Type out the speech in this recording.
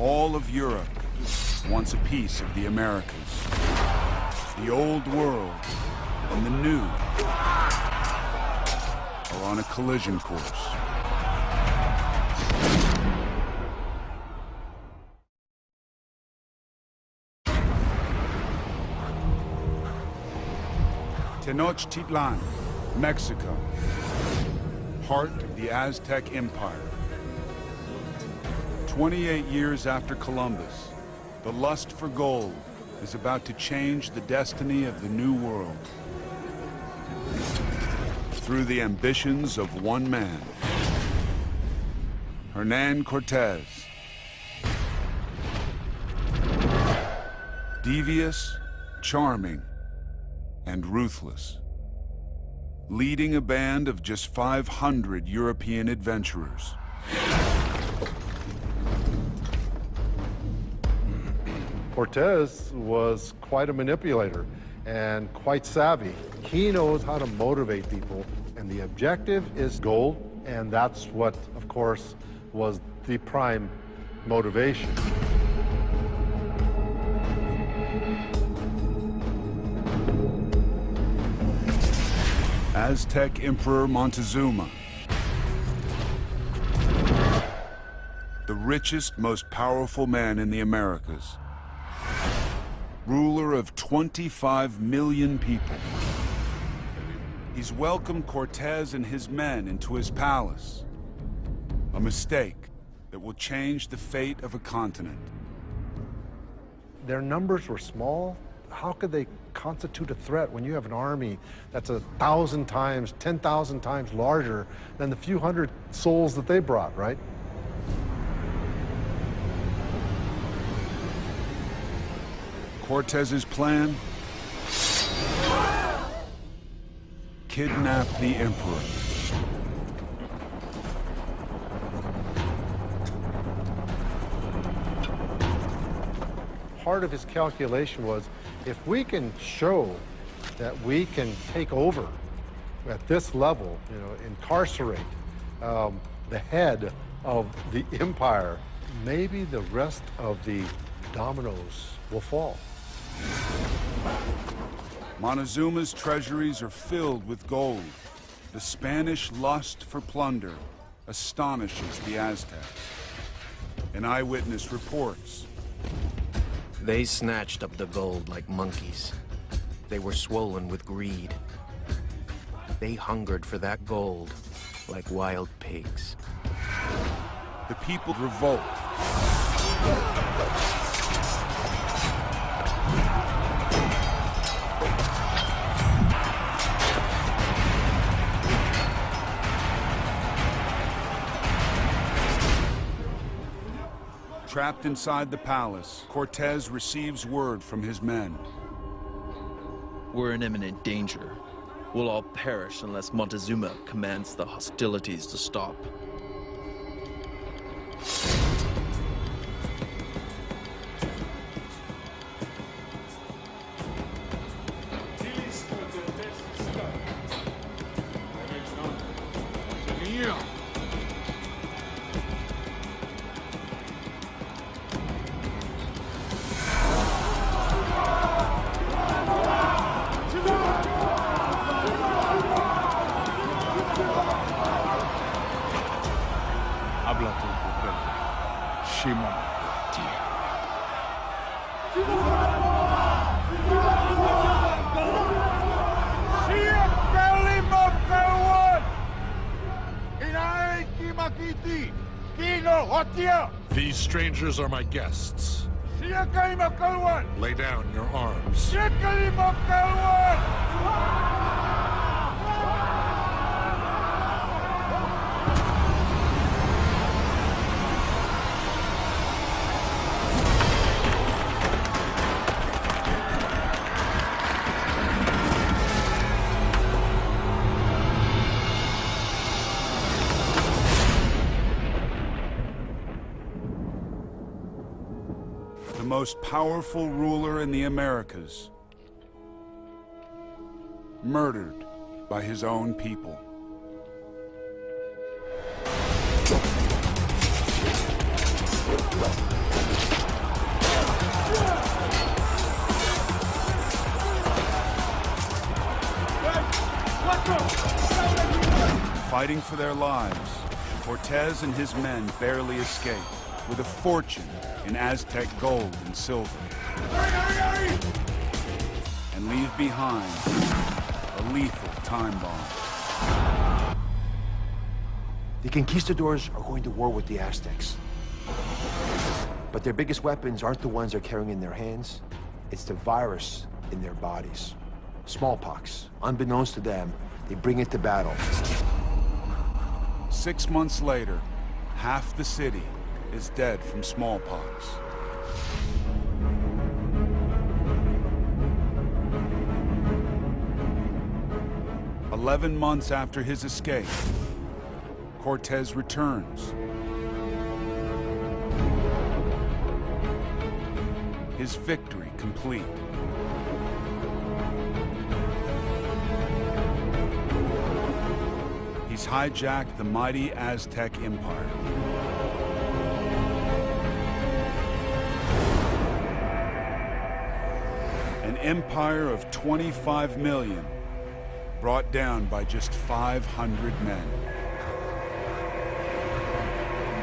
All of Europe wants a piece of the Americas. The old world and the new are on a collision course. Tenochtitlan, Mexico, heart of the Aztec Empire. 28 years after Columbus, the lust for gold is about to change the destiny of the New World. Through the ambitions of one man, Hernan Cortes. Devious, charming, and ruthless, leading a band of just 500 European adventurers. Cortes was quite a manipulator and quite savvy. He knows how to motivate people, and the objective is gold, and that's what, of course, was the prime motivation. Aztec Emperor Montezuma, the richest, most powerful man in the Americas, ruler of 25 million people. He's welcomed Cortes and his men into his palace, a mistake that will change the fate of a continent. Their numbers were small. How could they constitute a threat when you have an army that's 1,000 times, 10,000 times larger than the few hundred souls that they brought, right? Cortes's plan? Kidnap the emperor. Part of his calculation was, if we can show that we can take over at this level, you know, incarcerate the head of the empire, maybe the rest of the dominoes will fall. Montezuma's treasuries are filled with gold. The Spanish lust for plunder astonishes the Aztecs. An eyewitness reports. They snatched up the gold like monkeys. They were swollen with greed. They hungered for that gold like wild pigs. The people revolt. Trapped inside the palace, Cortes receives word from his men. We're in imminent danger. We'll all perish unless Montezuma commands the hostilities to stop. These strangers are my guests. Lay down your arms. The most powerful ruler in the Americas, murdered by his own people. Fighting for their lives, Cortes and his men barely escape, with a fortune in Aztec gold and silver. And leave behind a lethal time bomb. The conquistadors are going to war with the Aztecs. But their biggest weapons aren't the ones they're carrying in their hands. It's the virus in their bodies. Smallpox. Unbeknownst to them, they bring it to battle. 6 months later, half the city is dead from smallpox. "11 months after his escape, Cortes returns. His victory complete. He's hijacked the mighty Aztec Empire. An empire of 25 million, brought down by just 500 men.